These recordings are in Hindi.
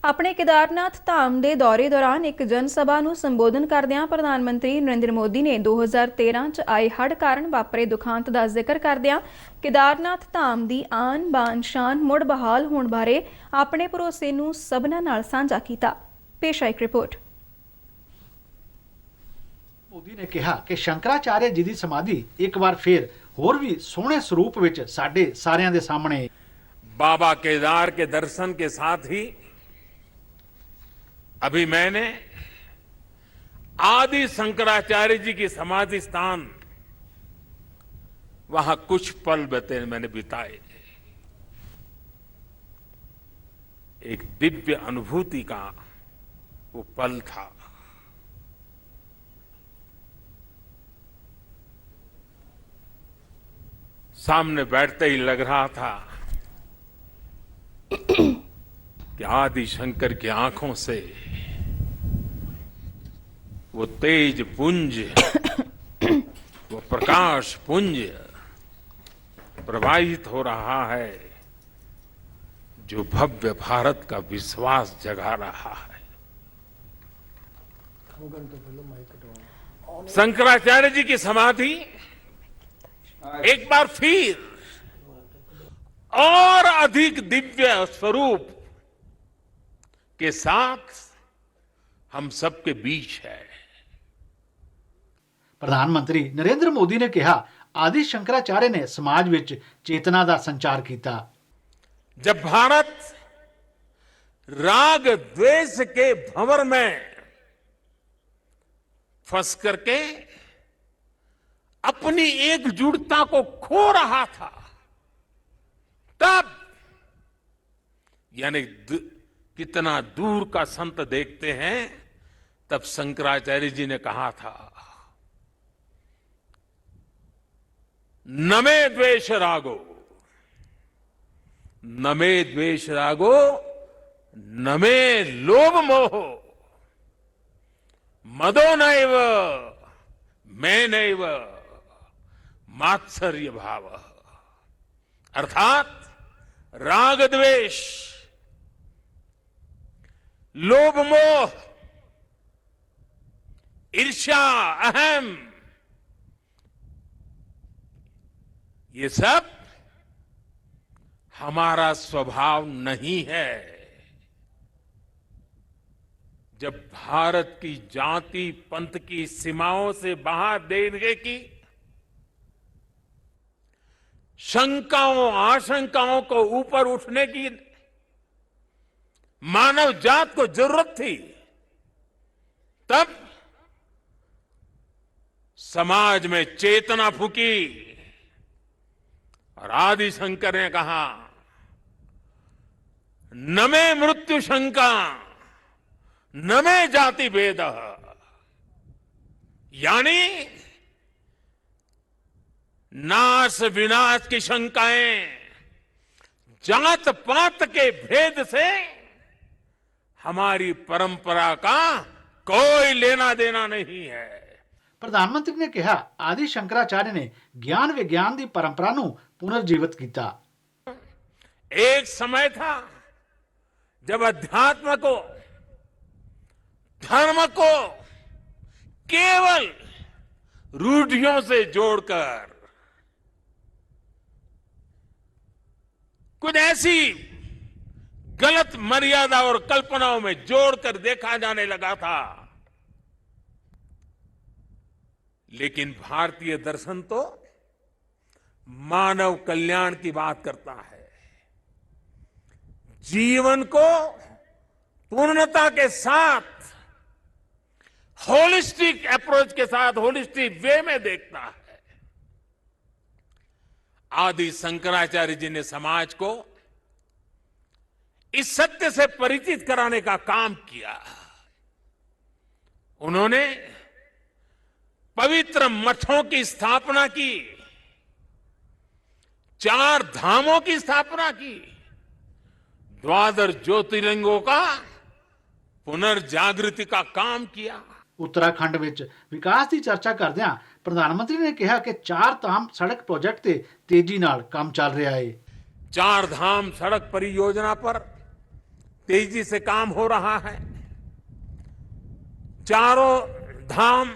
ਆਪਣੇ ਕੇਦਾਰਨਾਥ ਧਾਮ ਦੇ ਦੌਰੇ ਦੌਰਾਨ ਇੱਕ ਜਨ ਸਭਾ ਨੂੰ ਸੰਬੋਧਨ ਕਰਦਿਆਂ ਪ੍ਰਧਾਨ ਮੰਤਰੀ ਨਰਿੰਦਰ ਮੋਦੀ ਨੇ 2013 ਚ ਆਏ ਹੜ੍ਹ ਕਾਰਨ ਵਾਪਰੇ ਦੁਖਾਂਤ ਦਾ ਜ਼ਿਕਰ ਕਰਦਿਆਂ ਕੇਦਾਰਨਾਥ ਧਾਮ ਦੀ ਆਨ ਬਾਨ ਸ਼ਾਨ ਮੁੜ ਬਹਾਲ ਹੋਣ ਬਾਰੇ ਆਪਣੇ ਭਰੋਸੇ ਨੂੰ ਸਭਨਾਂ ਨਾਲ ਸਾਂਝਾ ਕੀਤਾ। ਪੇਸ਼ ਹੈ ਇੱਕ ਰਿਪੋਰਟ। मोदी ने कहा कि शंकराचार्य जी की समाधि एक बार फिर होर भी सोहने स्वरूप विच साडे सारियां दे सामने। बाबा केदार के दर्शन के साथ ही अभी मैंने आदि शंकराचार्य जी की समाधि स्थान वहां कुछ पल मैंने बिताए। एक दिव्य अनुभूति का वो पल था। सामने बैठते ही लग रहा था कि आदि शंकर की आंखों से वो तेज पुंज वो प्रकाश पुंज प्रवाहित हो रहा है जो भव्य भारत का विश्वास जगा रहा है। शंकराचार्य जी की समाधि एक बार फिर और अधिक दिव्य स्वरूप के साथ हम सबके बीच है। प्रधानमंत्री नरेंद्र मोदी ने कहा आदि शंकराचार्य ने समाज विच चेतना का संचार किया। जब भारत राग द्वेष के भंवर में फंस करके अपनी एकजुटता को खो रहा था, तब यानी कितना दूर का संत देखते हैं, तब शंकराचार्य जी ने कहा था न मे द्वेष रागो न मे द्वेष रागो न मे लोभ मोह मदो नैव मैं नैव मात्सर्य भाव। अर्थात राग द्वेष लोभ मोह ईर्ष्या अहम ये सब हमारा स्वभाव नहीं है। जब भारत की जाति पंथ की सीमाओं से बाहर देखने की शंकाओं आशंकाओं को ऊपर उठने की मानव जात को जरूरत थी, तब समाज में चेतना फूकी और आदि शंकर ने कहा न मे मृत्यु शंका न मे जाति भेद, यानी नाश विनाश की शंकाएं जात पात के भेद से हमारी परंपरा का कोई लेना देना नहीं है। प्रधानमंत्री ने कहा आदि शंकराचार्य ने ज्ञान विज्ञान की परंपरा नूं पुनर्जीवित किया। एक समय था जब अध्यात्म को धर्म को केवल रूढ़ियों से जोड़कर कुछ ऐसी गलत मर्यादा और कल्पनाओं में जोड़कर देखा जाने लगा था, लेकिन भारतीय दर्शन तो मानव कल्याण की बात करता है। जीवन को पूर्णता के साथ होलिस्टिक अप्रोच के साथ होलिस्टिक वे में देखता है। आदि शंकराचार्य जी ने समाज को इस सत्य से परिचित कराने का काम किया। उन्होंने पवित्र मठों की स्थापना की, 4 धामों की स्थापना की, द्वादश ज्योतिर्लिंगों का पुनर्जागृति का काम किया। उत्तराखंड विच विकास की चर्चा करदियां प्रधानमंत्री ने कहा कि 4 धाम सड़क प्रोजेक्ट ते तेजी नाल काम चल रहा है। 4 धाम सड़क परियोजना पर तेजी से काम हो रहा है। चारों धाम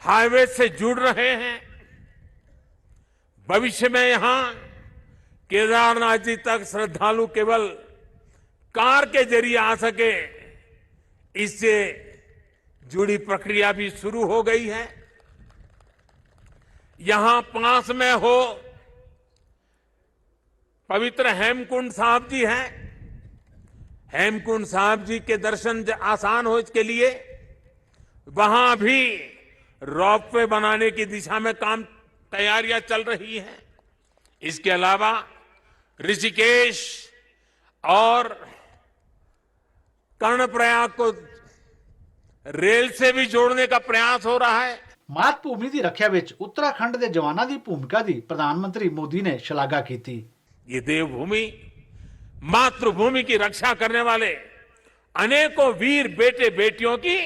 हाईवे से जुड़ रहे हैं। भविष्य में यहां केदारनाथ जी तक श्रद्धालु केवल कार के जरिए आ सके, इससे जुड़ी प्रक्रिया भी शुरू हो गई है। यहां पास में हो पवित्र हेमकुंड साहब जी हैं। हेमकुंड साहब जी के दर्शन आसान हो इसके लिए वहां भी रोपवे बनाने की दिशा में तैयारियां चल रही हैं। इसके अलावा ऋषिकेश और कर्णप्रयाग को रेल से भी जोड़ने का प्रयास हो रहा है। ਮਾਤ-ਭੂਮੀ ਦੀ ਰੱਖਿਆ ਵਿੱਚ ਉੱਤਰਾਖੰਡ ਦੇ ਜਵਾਨਾਂ ਦੀ ਭੂਮਿਕਾ ਦੀ ਪ੍ਰਧਾਨ ਮੰਤਰੀ ਮੋਦੀ ਨੇ ਸ਼ਲਾਘਾ ਕੀਤੀ। ये देवभूमि मातृभूमि की रक्षा करने वाले अनेकों वीर बेटे बेटियों की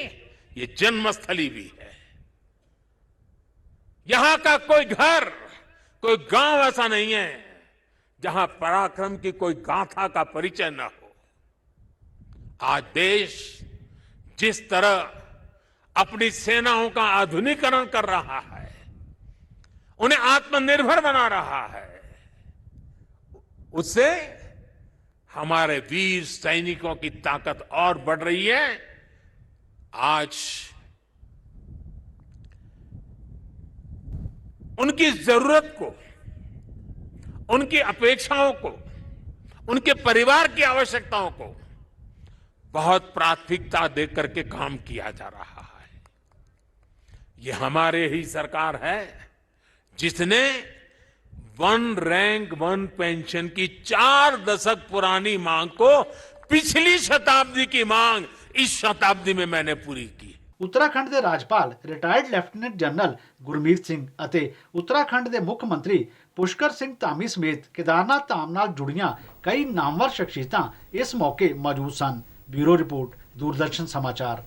ये जन्मस्थली भी है। यहां का कोई घर, कोई गांव ऐसा नहीं है जहां पराक्रम की कोई गाथा का परिचय न हो। आज देश जिस तरह अपनी सेनाओं का आधुनिकीकरण कर रहा है, उन्हें आत्मनिर्भर बना रहा है, उससे हमारे वीर सैनिकों की ताकत और बढ़ रही है। आज उनकी जरूरत को, उनकी अपेक्षाओं को, उनके परिवार की आवश्यकताओं को बहुत प्राथमिकता देकर के काम किया जा रहा है। ये हमारे ही सरकार है जिसने वन रैंक वन पेंशन की 4 दशक पुरानी मांग को पिछली शताब्दी की मांग इस शताब्दी में मैंने पूरी की। ਉੱਤਰਾਖੰਡ ਦੇ ਰਾਜਪਾਲ retired lieutenant general Gurmeet Singh ਅਤੇ ਉੱਤਰਾਖੰਡ ਦੇ ਮੁੱਖ ਮੰਤਰੀ ਪੁਸ਼ਕਰ ਸਿੰਘ ਧਾਮੀ ਸਮੇਤ ਕੇਦਾਰਨਾਥ ਧਾਮ ਨਾਲ ਜੁੜੀਆਂ ਕਈ ਨਾਮਵਰ ਸ਼ਖਸੀਅਤਾਂ ਇਸ ਮੌਕੇ ਮੌਜੂਦ ਸਨ। ਬਿਊਰੋ ਰਿਪੋਰਟ, ਦੂਰਦਰਸ਼ਨ ਸਮਾਚਾਰ।